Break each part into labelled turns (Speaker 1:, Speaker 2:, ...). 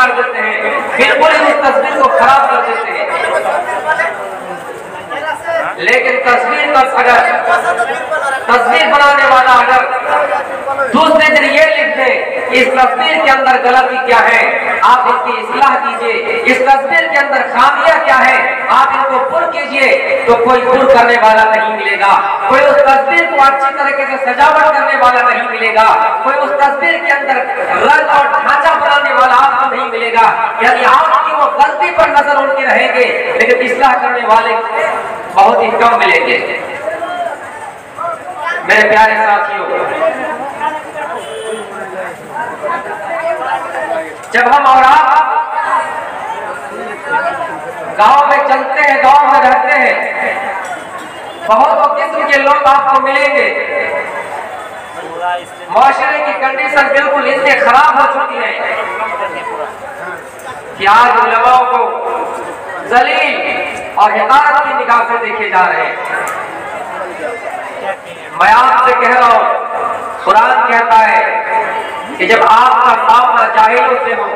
Speaker 1: बिगाड़ देते हैं, बिल्कुल ही उस तस्वीर को खराब कर देते हैं। लेकिन तस्वीर बनाने वाला अगर दूसरे दिन ये लिख दे इस तस्वीर के अंदर गलती क्या है, आप इसकी इस्लाह कीजिए, इस तस्वीर के अंदर खामियां क्या है, आप इनको पुर कीजिए, तो कोई पुर करने वाला नहीं मिलेगा। कोई उस तस्वीर को अच्छी तरीके से सजावट करने वाला नहीं मिलेगा। कोई उस तस्वीर के अंदर रंग और ढांचा बनाने वाला आपको नहीं मिलेगा। यानी आपकी वो गलती पर नजर उनके रहेंगे, लेकिन इस्लाह करने वाले बहुत ही कम मिलेंगे। मेरे प्यारे साथियों, जब हम और आप गांव में चलते हैं, गांव में रहते हैं, बहुत किस्म के लोग आपको मिलेंगे। माशरे की कंडीशन बिल्कुल इतनी खराब हो चुकी है कि आज उलमाओं को जलील और हिकारत की निगाह से देखे जा रहे हैं। मैं आपसे कह रहा हूं, कुरान कहता है कि जब आपका सामना जाहिलों से हो,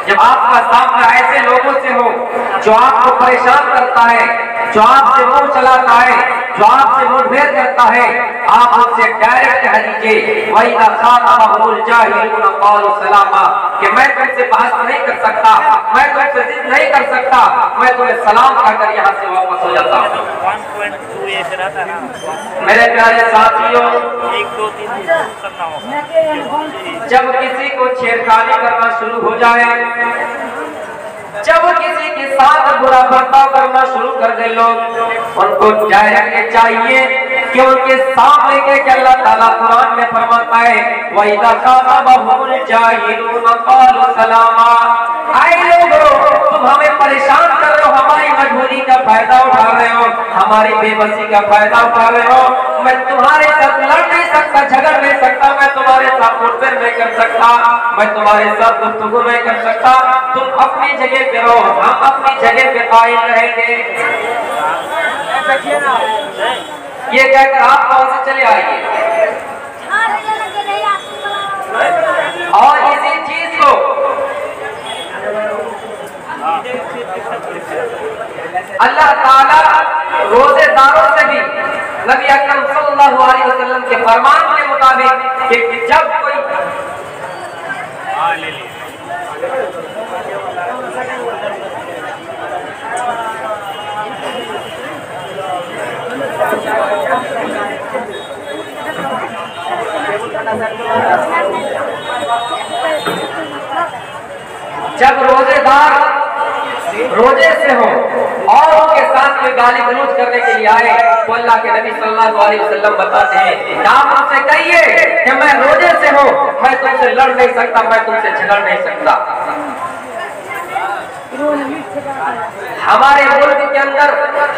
Speaker 1: जब आपका सामना ऐसे लोगों से हो जो आपको परेशान करता है, जो आपसे मुंह चलाता है, जो आपसे मुठभेड़ करता है, आप उनसे डायरेक्ट कह दीजिए वही सलामा कि मैं तुमसे बात नहीं कर सकता, मैं तुमसे जिद नहीं कर सकता, मैं तुम्हें सलाम कहकर यहाँ से वापस हो जाता हूँ। मेरे प्यारे साथियों, जब किसी को छेड़खानी करना शुरू हो जाए, जब किसी के साथ बुरा बर्ताव करना शुरू कर दे लोग, उनको डायरेक्ट चाहिए कि उनके सामने के अल्लाह ताला कुरान में फरमाता है वही सलामा। आए लोगों, तुम हमें परेशान कर रहे हो, हमारी मजबूरी का फायदा उठा रहे हो, हमारी बेबसी का फायदा उठा रहे हो। मैं तुम्हारे साथ लड़ नहीं सकता, झगड़ नहीं सकता, मैं तुम्हारे साथ मुठभेड़ नहीं कर सकता, मैं तुम्हारे साथ गुफ्तगू नहीं कर सकता। तुम अपनी जगह पे रहो, हम अपनी जगह पे कायम रहेंगे। ये कहकर आप वहां से चले आइए। और इसी चीज को अल्लाह ताला रोजेदारों से भी नबी अकरम सल्लल्लाहु अलैहि वसल्लम के फरमान के मुताबिक कि जब कोई जब रोजेदार रोजे से हो और उनके साथ कोई गाली गलौज करने के लिए आए तो अल्लाह के नबी सल्लल्लाहु अलैहि वसल्लम बताते हैं आप उनसे कहिए कि मैं रोजे से हूँ, मैं तुमसे लड़ नहीं सकता, मैं तुमसे झगड़ नहीं सकता। हमारे मुल्क के अंदर,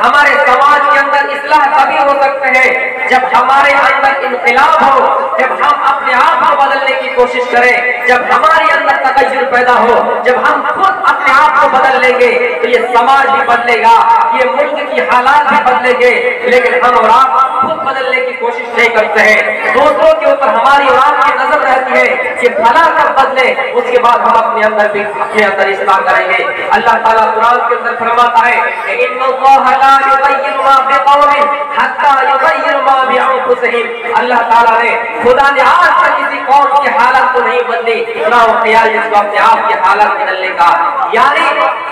Speaker 1: हमारे समाज के अंदर इस्लाह तभी हो सकते हैं जब हमारे अंदर इनकलाब हो, जब हम अपने आप को बदलने की कोशिश करें, जब हमारे अंदर तगय्युर पैदा हो, जब हम खुद अपने आप को बदल लेंगे तो ये समाज भी बदलेगा, ये मुल्क की हालात भी बदलेंगे। लेकिन हम और आप खुद बदलने की कोशिश नहीं करते हैं, दूसरों के ऊपर हमारी और आपकी नजर रहती है कि भला कब बदले, उसके बाद हम अपने अंदर भी अपने अंदर इस्लाह करेंगे। अल्लाह ताला कुरान के अंदर फरमाता है अल्लाह ताला ने, खुदा ने आज तक किसी कौम की हालत को नहीं बदली, ना वो ख्याल जिसको अपने आप की हालत बदलने का। यानी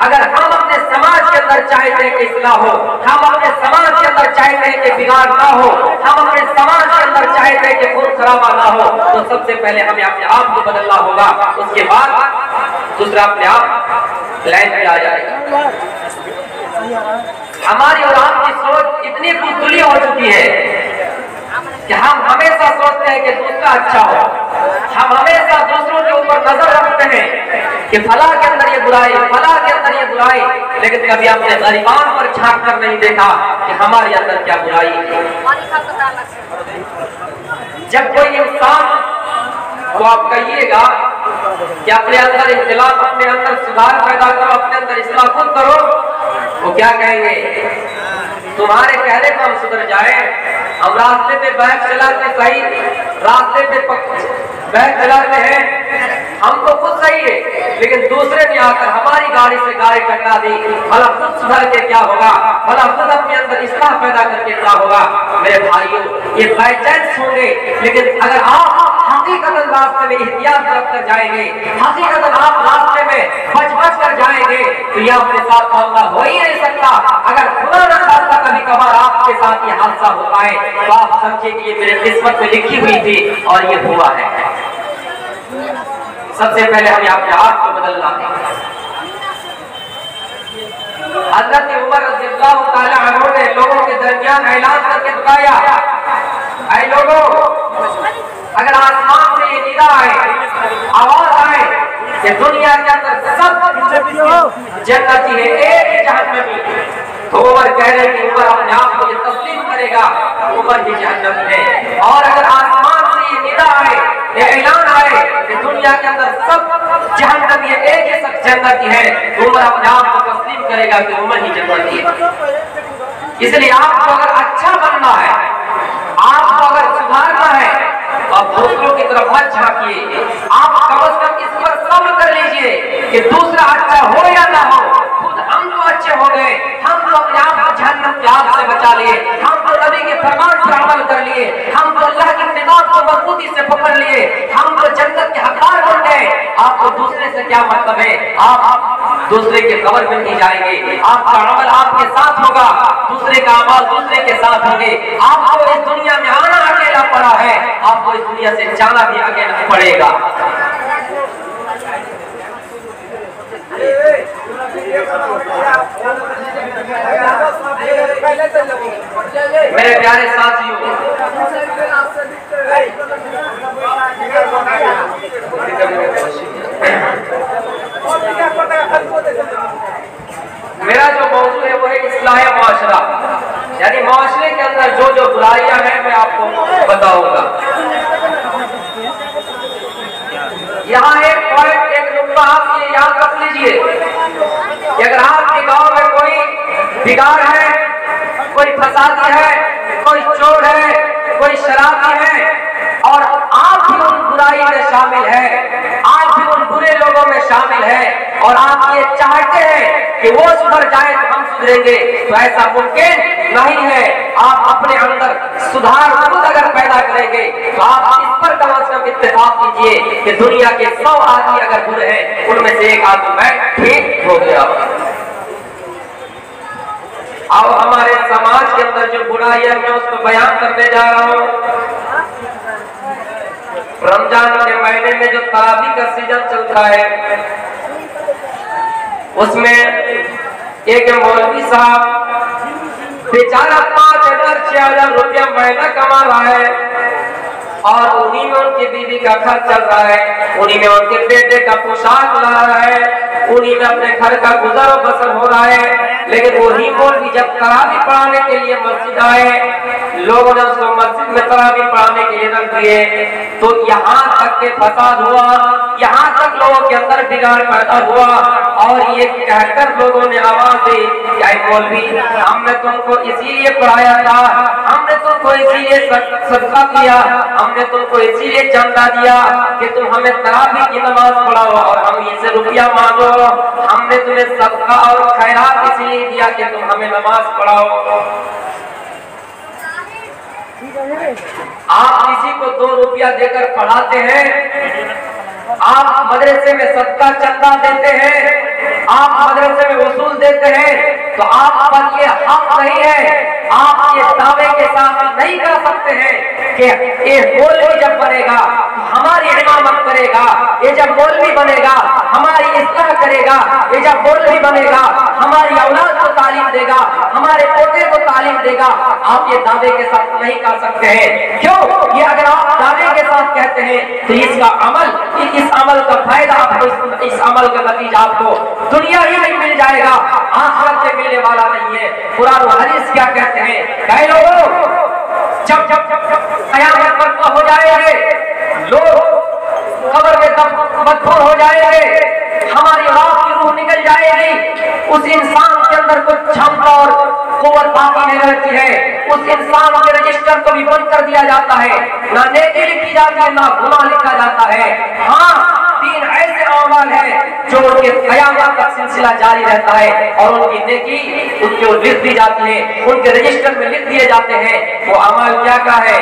Speaker 1: अगर हम अपने समाज के अंदर चाहते हैं कि इस्लाह हो, हम अपने समाज के अंदर चाहते हैं कि बिगाड़ ना हो, हम अपने समाज के अंदर चाहते हैं कि खून खराबा ना हो, तो सबसे पहले हमें अपने आप को बदलना होगा, उसके बाद दूसरा अपने आप लाइन पे आ जाएगा। हमारी और आपकी सोच इतनी बुलबुली हो चुकी है कि हम हमेशा सोचते हैं कि दूसरा अच्छा हो, हम हमेशा दूसरों के ऊपर नजर रखते हैं कि फला के अंदर ये बुराई, फला के अंदर ये बुराई, लेकिन कभी आपने गरीबान पर झांक कर नहीं देखा कि हमारे अंदर क्या बुराई है। जब कोई इंसान को आप कहिएगा कि अपने अंदर इख्तिलाफ, अपने अंदर सुधार पैदा करो, अपने अंदर इस्लाह खुद करो, वो क्या कहेंगे, तुम्हारे कहने को हम सुधर जाए, हम रास्ते पे बाइक चलाते सही, रास्ते पे बैग चलाते हैं, हम तो खुद सही है, लेकिन दूसरे ने आकर हमारी गाड़ी से गाड़ी टकरा दी, भला खुद सुधर के क्या होगा, भला खुद अपने अंदर इस्लाह पैदा करके क्या होगा। मेरे भाइयों, ये बाय चांस होंगे, लेकिन अगर आप हकीकतन रास्ते में एहतियात रखकर जाएंगे, हकीकतन आप रास्ते में बच कर जाएंगे, तो यह अपने साथ मामला हो ही नहीं सकता। अगर खुदा न खास्ता कभी कभार आपके साथ ये हादसा होता है तो आप समझिए कि ये मेरे किस्मत में लिखी हुई थी और ये हुआ है। सबसे पहले हमें अपने आप को बदलना है। हज़रत उमर रज़ियल्लाहु ताला अन्हु ने लोगों के दरमियान ऐलान करके बताया, ऐ लोगों, अगर आसमान से ये निदा आए, आवाज आए कि दुनिया के अंदर सब जन्नती है, एक जहन्नमी, तो उमर कह रहे कि उमर अपने आप को ये तस्लीम करेगा, उमर ही जहन्नमी है। और अगर आसमान से ये निदा आए, ये ऐलान आए कि दुनिया के अंदर सब जहन्नमी है, एक ही शख्स जन्नती है, तो उमर अपने आप को तस्लीम करेगा कि उमर ही जन्नती है। इसलिए आपको अगर अच्छा बनना है, आपको अगर सुधारना है, तो आप दूसरों की तरफ मत झांकिए, आप कम से कम इस पर सब्र कर लीजिए कि दूसरा अच्छा हो या ना हो, खुद हम तो अच्छे हो गए, हम तो अपने आप को जहन्नम के आग से बचा लिए, हम तो नबी के फरमान पर अमल कर लिए, हम तो अल्लाह की निगाह को मजबूती से पकड़ लिए, हम तो जन्नत के हकदार बन गए। आपको दूसरे से क्या मतलब है? आप दूसरे के कब्र में नहीं जाएंगे, आपका अमल आपके साथ होगा, दूसरे का अमल दूसरे के साथ होंगे। आपको इस दुनिया में आना अकेला पड़ा है, आपको इस दुनिया से जाना भी अकेला पड़ेगा। मेरे प्यारे साथियों, मेरा जो मौजू है वो है इस्लाह माशरा, यानी माशरे के अंदर जो जो बुराइयां हैं मैं आपको बताऊंगा। यहाँ एक पॉइंट, एक नुक्ता आप ये याद रख लीजिए कि अगर आपके गांव में कोई बिगाड़ है, कोई फसादी है, कोई चोर है, कोई शराबी है, और आप भी उन बुराई में शामिल है, आप भी उन बुरे लोगों में शामिल है, और आप ये चाहते हैं कि वो सुधर जाए तो हम सुधरेंगे, तो ऐसा मुमकिन नहीं है। आप अपने अंदर सुधार खुद अगर पैदा करेंगे तो आप इस पर कम से कम इत्तेफाक कीजिए कि दुनिया के 100 आदमी अगर बुरे हैं, उनमें से एक आदमी मैं ठीक हो गया। अब हमारे समाज के अंदर जो बुराई है मैं उसको बयान करने जा रहा हूँ। रमजान के महीने में जो तरावी का सीजन चलता है, उसमें एक मौलवी साहब बेचारा 5,000-6,000 रुपया महीना कमा रहा है, और उन्हीं में उनकी बीवी का खर्च चल रहा है, उन्हीं में उनके बेटे का पोशाक ला रहा है, उन्हीं में अपने घर का गुजर बसर हो रहा है। लेकिन वही मौलवी जब तरावी पढ़ाने के लिए मस्जिद आए, लोगों ने उसको मस्जिद में तरावी पढ़ाने के लिए रख दिए, तो यहाँ तक के फसाद हुआ, यहाँ तक लोगों के अंदर बिगाड़ पैदा हुआ, और ये कहकर लोगों ने आवाज दी, क्या मौलवी, हमने तुमको इसीलिए पढ़ाया था, हमने तुमको इसीलिए सदका दिया, हमने तुमको इसीलिए चंदा दिया कि तुम हमें तरावी की नमाज पढ़ाओ और हम इससे रुपया मांगो, हमने तुम्हें सदका और खैरात इसलिए दिया कि तुम हमें नमाज पढ़ाओ। आप किसी को 2 रुपया देकर पढ़ाते हैं, आप मदरसे में सदका चंदा देते हैं, आप मदरसे में वसूल देते हैं, तो आप पर ये हक नहीं है, आप ये दावे के साथ नहीं कर सकते हैं कि ये मौलवी जब बनेगा हमारी इमामत करेगा, ये जब मौलवी बनेगा हमारी इस्लाह करेगा, ये जब मौलवी बनेगा हमारी औलाद को तालीम देगा, हमारे पोते को तालीम देगा। आप ये दावे के साथ नहीं कर सकते हैं। क्यों? ये अगर आप दावे के साथ कहते हैं तो इसका अमल, इस अमल का फायदा आपको, इस अमल का नतीजा आपको दुनिया ही नहीं मिल जाएगा, आखिरत में मिलने वाला नहीं है। कुरान और हदीस क्या कहते हैं? कई लोगों जब कयामत बर्पा हो जाएंगे, लोग कब्र में मदफून हो जाएंगे, हमारी औलाद की रूह निकल जाएगी, उस इंसान के अंदर कुछ क्षमता और कुव्वत बाकी नहीं रहती है, उस इंसान के रजिस्टर को भी बंद कर दिया जाता है, ना नेकी लिखी जाती है ना गुनाह लिखा जाता है। हाँ, 3 ऐसे अमाल हैं जो उनके क़यामत तक सिलसिला जारी रहता है और उनकी नेकी उनको लिख दी जाती है, उनके रजिस्टर में लिख दिए जाते हैं। वो अमाल क्या क्या है?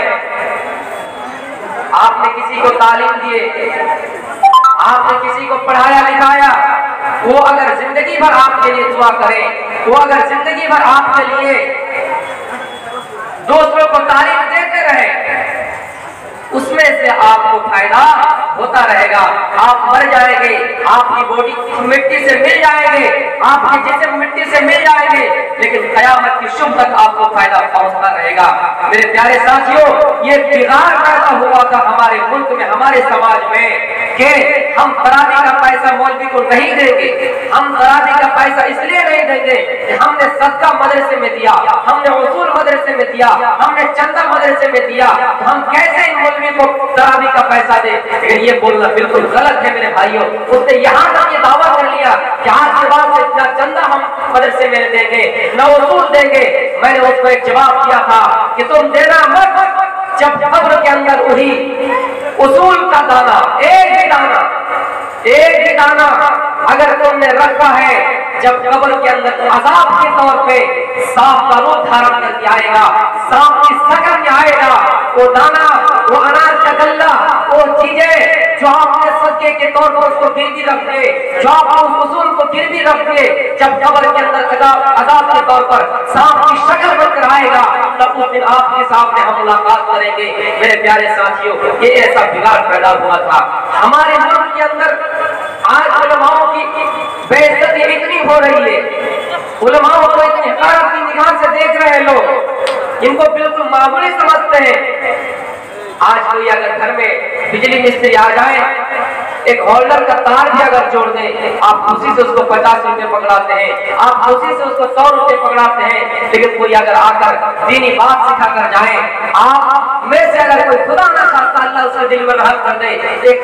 Speaker 1: आपने किसी को तालीम दिए, आपने किसी को पढ़ाया लिखाया, वो अगर जिंदगी भर आपके लिए दुआ करे, वो अगर जिंदगी भर आपके लिए दूसरों को तारीफ देते रहे, उसमें से आपको फायदा होता रहेगा। आप मर जाएंगे, आपकी बॉडी मिट्टी से मिल जाएंगे, आपके जिस्म मिट्टी से मिल जाएंगे, लेकिन कयामत की शुभ तक आपको फायदा पहुंचता रहेगा। मेरे प्यारे साथियों, ये बिगाड़ पैदा हुआ था हमारे मुल्क में, हमारे समाज में, कि हम तरावी का पैसा मौलवी को नहीं देंगे। हम तरावी का पैसा इसलिए नहीं देंगे कि हमने सदका मदरसे में दिया, हमने उसूल मदरसे में दिया, हमने चंदा मदरसे में दिया, हम कैसे इन मौलवी को तरावी का पैसा दे। लेकिन ये बोलना बिल्कुल गलत है मेरे भाइयों। उसने यहाँ तक ये दावा कर लिया कि आज के बाद से इतना चंदा हम मदरसे में देंगे, न उसूल देंगे। मैंने उसको एक जवाब दिया था कि तुम देना मत, जब कब्र के अंदर वही उसूल का दाना, एक ही दाना अगर तुमने रखा है, जब कब्र के अंदर अजाब के तौर पे सांप का रूप धारण करके आएगा, सांप की शक्ल में आएगा, वो दाना, वो अनाज का गल्ला, वो चीजें जो आपने सदके के तौर पर उसको गिरवी रख दिए, जो आपने उस उसूल को गिरवी रख दिए, जब कब्र के अंदर अजाब के तौर पर सांप की शक्ल बनकर आएगा, तब उस दिन आपके सामने हम मुलाकात करेंगे। मेरे प्यारे साथियों, ये ऐसा बिगाड़ पैदा हुआ था हमारे मुल्क के अंदर। आज उलमाओं की बेइज्जती इतनी हो रही है, उलमाओं को इतनी हक़ारत की निगाह से देख रहे हैं लोग, इनको बिल्कुल मामूली समझते हैं। आज कोई अगर घर में बिजली मिस्त्री आ जाए, एक होल्डर का तार भी अगर जोड़ दें, आप खुशी से उसको 50 रुपए पकड़ाते हैं, आप खुशी से उसको 100 रुपए पकड़ाते हैं। लेकिन कोई अगर आकर दीनी बात सिखा कर जाए, आप में से अगर कोई खुदा ना खास्ता अल्लाह उसके दिल में रहम कर दे, एक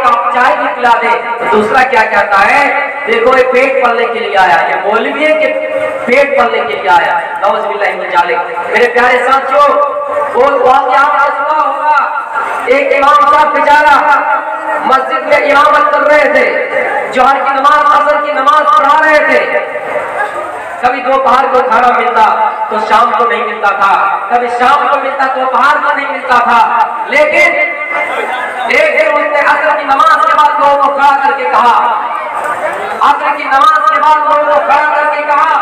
Speaker 1: कप चाय भी पिला दे, तो दूसरा क्या कहता है, देखो ये पेट पलने के लिए आया, ये मौलवी है कि पेट पलने के लिए आया। नौज़ुबिल्लाहि मिन ज़ालिक। मेरे प्यारे साथियों, वो वाक़या आपने सुना होगा, एक इमाम साहब बेचारा मस्जिद में इमामत कर रहे थे, जोहर की नमाज, असर की नमाज पढ़ा रहे थे। कभी दोपहर को खाना मिलता तो शाम को नहीं मिलता था, कभी शाम को मिलता तो दोपहर को नहीं मिलता था। लेकिन एक दिन उसने असर की नमाज के बाद लोगों को खड़ा करके कहा, असर की नमाज के बाद लोगों को खड़ा करके कहा,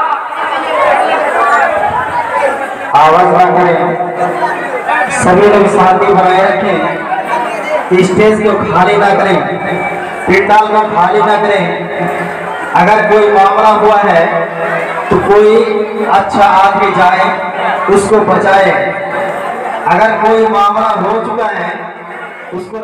Speaker 2: आवाज ना करें, सभी लोग शांति बनाए रखें, स्टेज को खाली ना करें, पंडाल को खाली ना करें। अगर कोई मामला हुआ है तो कोई अच्छा आदमी जाए उसको बचाए, अगर कोई मामला हो चुका है उसको